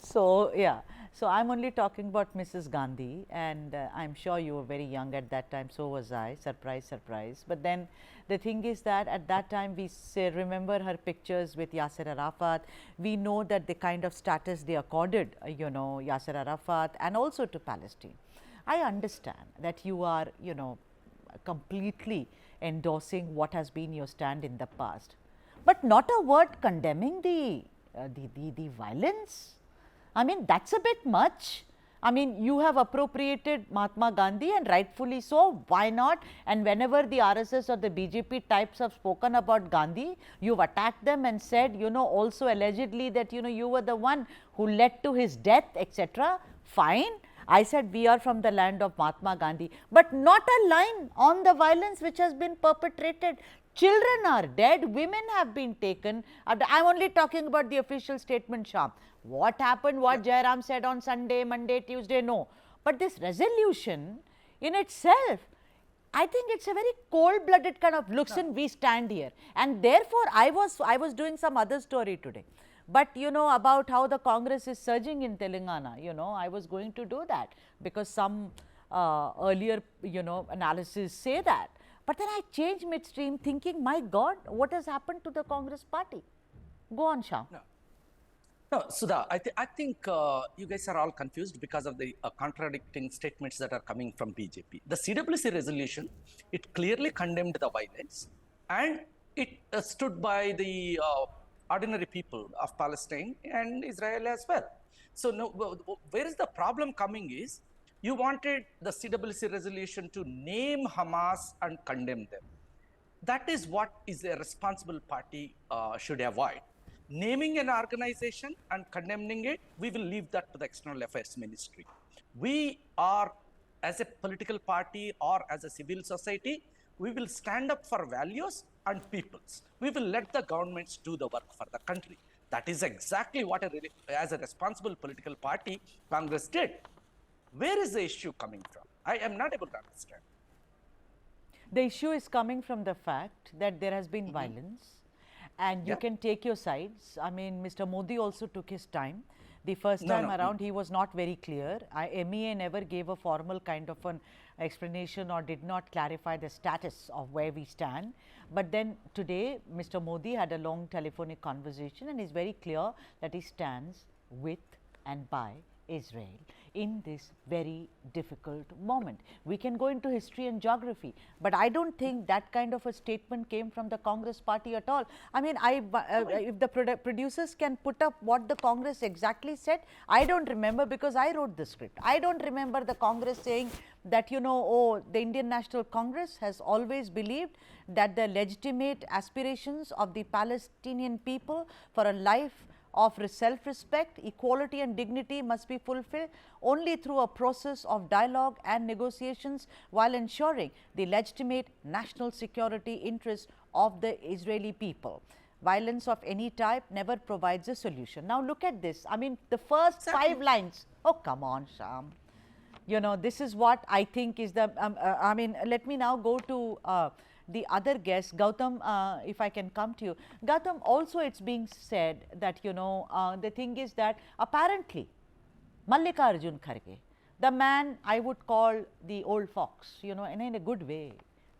So, yeah. So, I am only talking about Mrs. Gandhi, and I am sure you were very young at that time, so was I, surprise, surprise. But then the thing is that at that time we say, remember her pictures with Yasser Arafat. We know that the kind of status they accorded, Yasser Arafat and also to Palestine. I understand that you are, completely endorsing what has been your stand in the past, but not a word condemning the violence. I mean, that's a bit much. I mean, you have appropriated Mahatma Gandhi, and rightfully so. Why not? And whenever the RSS or the BJP types have spoken about Gandhi, you've attacked them and said, also allegedly that, you were the one who led to his death, etc. Fine. I said we are from the land of Mahatma Gandhi, but not a line on the violence which has been perpetrated. Children are dead, women have been taken. I am only talking about the official statement, Sham. What happened, what Jairam said on Sunday, Monday, Tuesday, no. But this resolution in itself, I think it's a very cold-blooded kind of looks and we stand here. And therefore, I was doing some other story today. But about how the Congress is surging in Telangana, I was going to do that because some earlier, analysis say that. But then I changed midstream thinking, my God, what has happened to the Congress party? Go on, Shah. No, Sudha, I think you guys are all confused because of the contradicting statements that are coming from BJP. The CWC resolution, it clearly condemned the violence and it stood by the ordinary people of Palestine and Israel as well. So no, where is the problem coming is, you wanted the CWC resolution to name Hamas and condemn them. That is what is a responsible party should avoid. Naming an organization and condemning it, we will leave that to the External Affairs Ministry. We are, as a political party or as a civil society, we will stand up for values and peoples. We will let the governments do the work for the country. That is exactly what, as a responsible political party, Congress did. Where is the issue coming from? I am not able to understand. The issue is coming from the fact that there has been violence and you can take your sides. I mean, Mr. Modi also took his time. The first time around, he was not very clear. MEA never gave a formal kind of an explanation or did not clarify the status of where we stand. But then today, Mr. Modi had a long telephonic conversation and is very clear that he stands with and by Israel in this very difficult moment. We can go into history and geography, but I don't think that kind of a statement came from the Congress party at all. I mean, if the producers can put up what the Congress exactly said, I don't remember because I wrote the script. I don't remember the Congress saying that, the Indian National Congress has always believed that the legitimate aspirations of the Palestinian people for a life of self-respect, equality and dignity must be fulfilled only through a process of dialogue and negotiations while ensuring the legitimate national security interests of the Israeli people. Violence of any type never provides a solution. Now, look at this. I mean, the first 5 lines. Oh, come on, Sham. This is what I think is the, I mean, let me now go to the other guest, Gautam, if I can come to you. Gautam, also it's being said that, the thing is that apparently Mallikarjun Kharge, the man I would call the old fox, in a good way,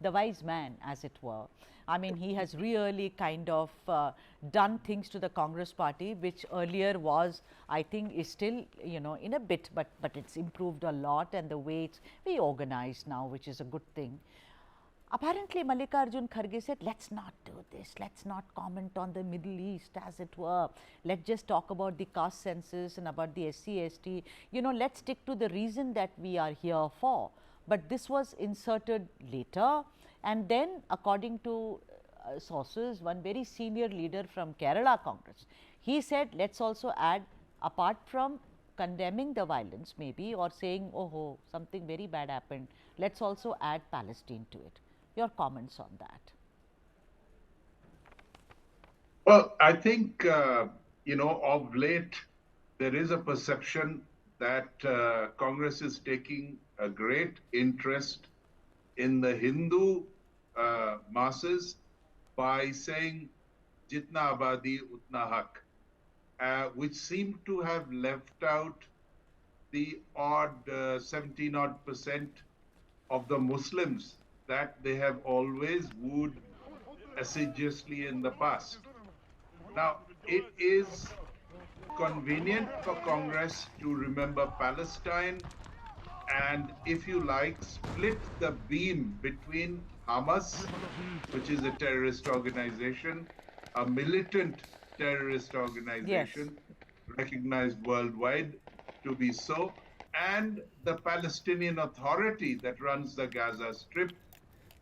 the wise man as it were. I mean, he has really kind of done things to the Congress party, which earlier was, I think, is still, in a bit, but it's improved a lot, and the way it's very organized now, which is a good thing. Apparently, Mallikarjun Kharge said, let's not do this, let's not comment on the Middle East as it were, let's just talk about the caste census and about the SC, ST, let's stick to the reason that we are here for. But this was inserted later, and then according to sources, one very senior leader from Kerala Congress, he said, let's also add, apart from condemning the violence maybe or saying, oh, something very bad happened, let's also add Palestine to it. Your comments on that? Well, I think, of late, there is a perception that Congress is taking a great interest in the Hindu masses by saying, Jitna abadi, utna haq. which seem to have left out the odd 17 odd percent of the Muslims that they have always wooed assiduously in the past. Now, it is convenient for Congress to remember Palestine and, if you like, split the beam between Hamas, which is a terrorist organization, a militant terrorist organization, recognized worldwide to be so, and the Palestinian Authority that runs the Gaza Strip.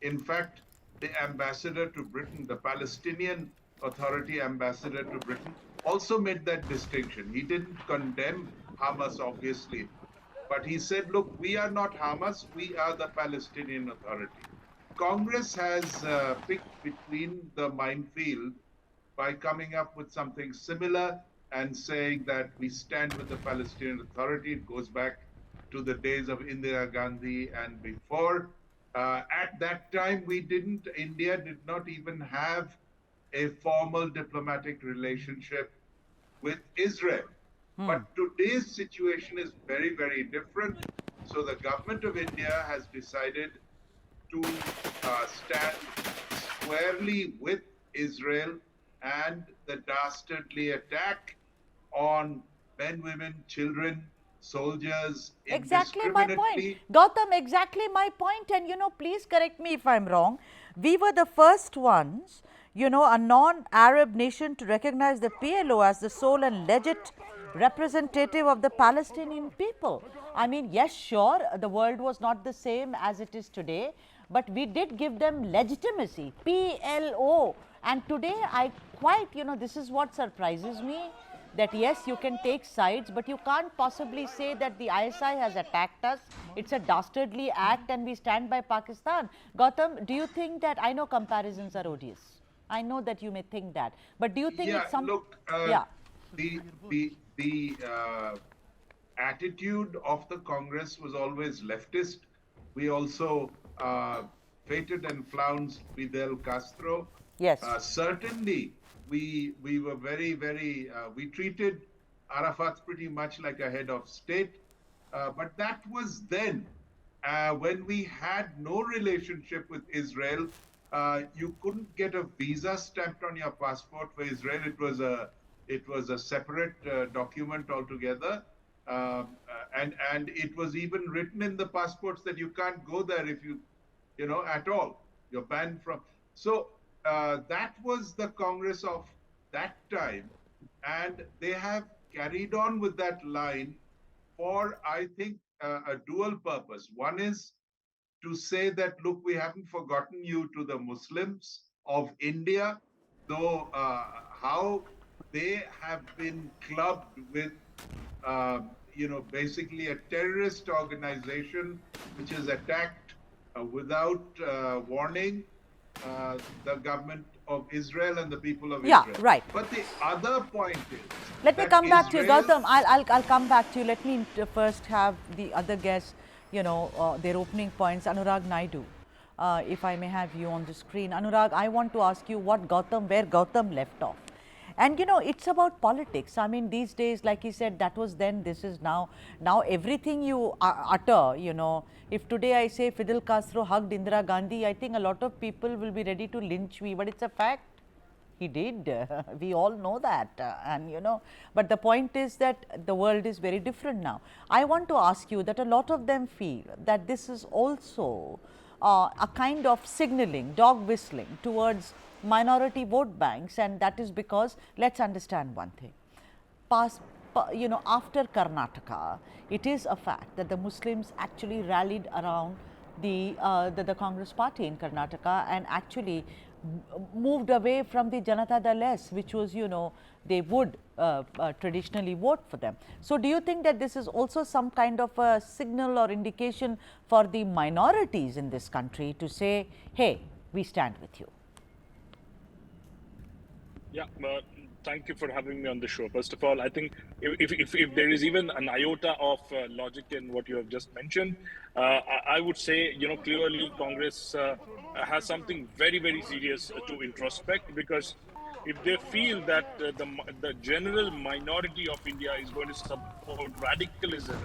In fact, the ambassador to Britain, the Palestinian Authority ambassador to Britain, also made that distinction. He didn't condemn Hamas, obviously, but he said, look, we are not Hamas, we are the Palestinian Authority. Congress has picked between the minefield by coming up with something similar and saying that we stand with the Palestinian Authority. It goes back to the days of Indira Gandhi and before. At that time, India did not even have a formal diplomatic relationship with Israel. But today's situation is very, very different. So the government of India has decided to stand squarely with Israel and the dastardly attack on men, women, children, soldiers. Exactly my point. Gautam, exactly my point. And, please correct me if I'm wrong. We were the first ones, a non-Arab nation to recognize the PLO as the sole and legit representative of the Palestinian people. I mean, yes, sure, the world was not the same as it is today, but we did give them legitimacy, PLO. And today, this is what surprises me, that yes, you can take sides, but you can't possibly say that the ISI has attacked us. It's a dastardly act and we stand by Pakistan. Gautam, do you think that, I know comparisons are odious. I know that you may think that, but do you think it's some... Look, the attitude of the Congress was always leftist. We also feted and flounced Fidel Castro. Yes. Certainly, we were very, very, we treated Arafat pretty much like a head of state. But that was then. When we had no relationship with Israel, you couldn't get a visa stamped on your passport for Israel. It was a separate document altogether. And it was even written in the passports that you can't go there if you at all. You're banned from. So that was the Congress of that time. And they have carried on with that line for, I think, a dual purpose. One is to say that, look, we haven't forgotten you to the Muslims of India, though how they have been clubbed with, basically a terrorist organization which has attacked without warning the government of Israel and the people of Israel. Yeah, right. But the other point is... Let me come back to you, Gautam. I'll come back to you. Let me first have the other guests, their opening points. Anurag Naidu, if I may have you on the screen. Anurag, I want to ask you where Gautam left off. And it's about politics. I mean, these days, like he said, that was then, this is now. Now everything you utter, if today I say Fidel Castro hugged Indira Gandhi, I think a lot of people will be ready to lynch me, but it's a fact. He did. We all know that. But the point is that the world is very different now. I want to ask you that a lot of them feel that this is also a kind of signaling, dog whistling towards minority vote banks, and that is because, let's understand one thing, after Karnataka, it is a fact that the Muslims actually rallied around the Congress party in Karnataka and actually moved away from the Janata Dal S, which was, they would traditionally vote for them. So, do you think that this is also some kind of a signal or indication for the minorities in this country to say, hey, we stand with you? Yeah, thank you for having me on the show. First of all, I think if there is even an iota of logic in what you have just mentioned, I would say, clearly Congress has something very, very serious to introspect, because if they feel that the general minority of India is going to support radicalism,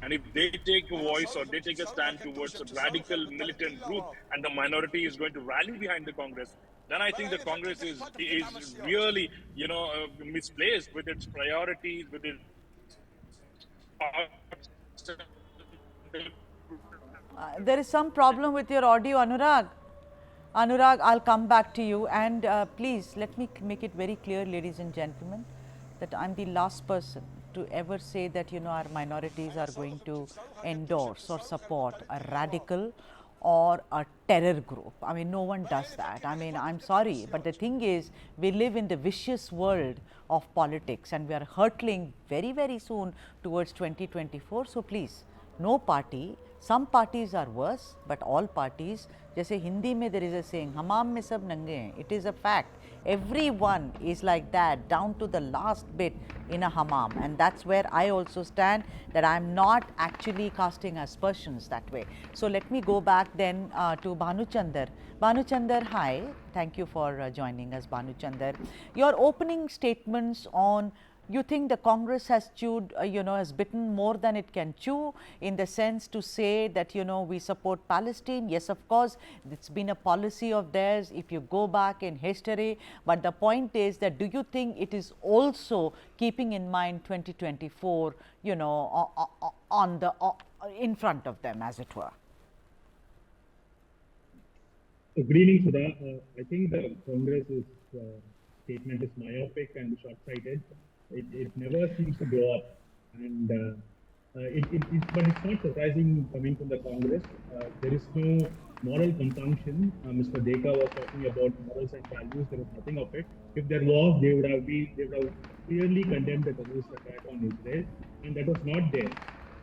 and if they take a voice or they take a stand towards a radical militant group, and the minority is going to rally behind the Congress, then I think the Congress is really, misplaced with its priorities, with its There is some problem with your audio, Anurag. Anurag, I'll come back to you, and please let me make it very clear, ladies and gentlemen, that I'm the last person to ever say that our minorities are going to endorse or support a radical or a terror group. I mean, no one does that. I mean, I'm sorry, but the thing is, we live in the vicious world of politics, and we are hurtling very, very soon towards 2024. So please, no party. Some parties are worse, but all parties, जैसे हिंदी में there is a saying, हमाम में सब नंगे हैं. It is a fact. Everyone is like that, down to the last bit in a hammam, and that's where I also stand, that I am not actually casting aspersions that way. So let me go back then to Banuchandar. Banuchandar, hi. Thank you for joining us, Banuchandar. Your opening statements on, you think the Congress has chewed, has bitten more than it can chew, in the sense to say that, we support Palestine. Yes, of course, it's been a policy of theirs if you go back in history. But the point is that, do you think it is also keeping in mind 2024, in front of them, as it were? Good evening, Sudha. I think the Congress's statement is myopic and short-sighted. It never seems to grow up, and but it's not surprising coming from the Congress. There is no moral compunction. Mr. Meka was talking about morals and values. There is nothing of it. If there was, they would have clearly condemned the terrorist attack on Israel, and that was not there.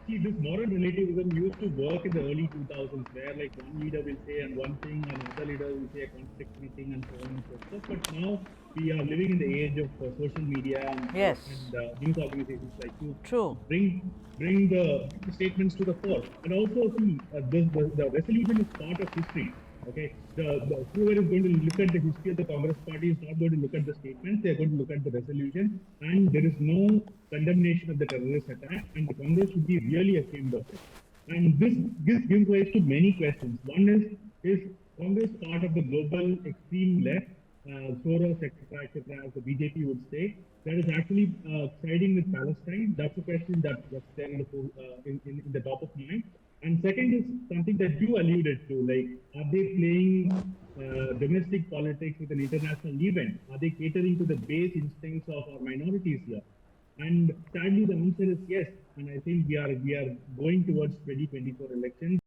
See, this moral relativism used to work in the early 2000s, where like one leader will say one thing, and another leader will say a contradictory thing, and so on and so forth. But now we are living in the age of social media and news organizations like you. True. Bring the statements to the fore, and also see the resolution is part of history. Okay, whoever is going to look at the history of the Congress party is not going to look at the statements, they are going to look at the resolution, and there is no condemnation of the terrorist attack, and the Congress should be really ashamed of it. And this gives rise to many questions. One is Congress part of the global extreme left, Soros, etc., as the BJP would say, that is actually siding with Palestine? That's a question that's there in the top of mind. And second is something that you alluded to, like, are they playing domestic politics with an international event? Are they catering to the base instincts of our minorities here? And sadly, the answer is yes. And I think we are going towards 2024 elections.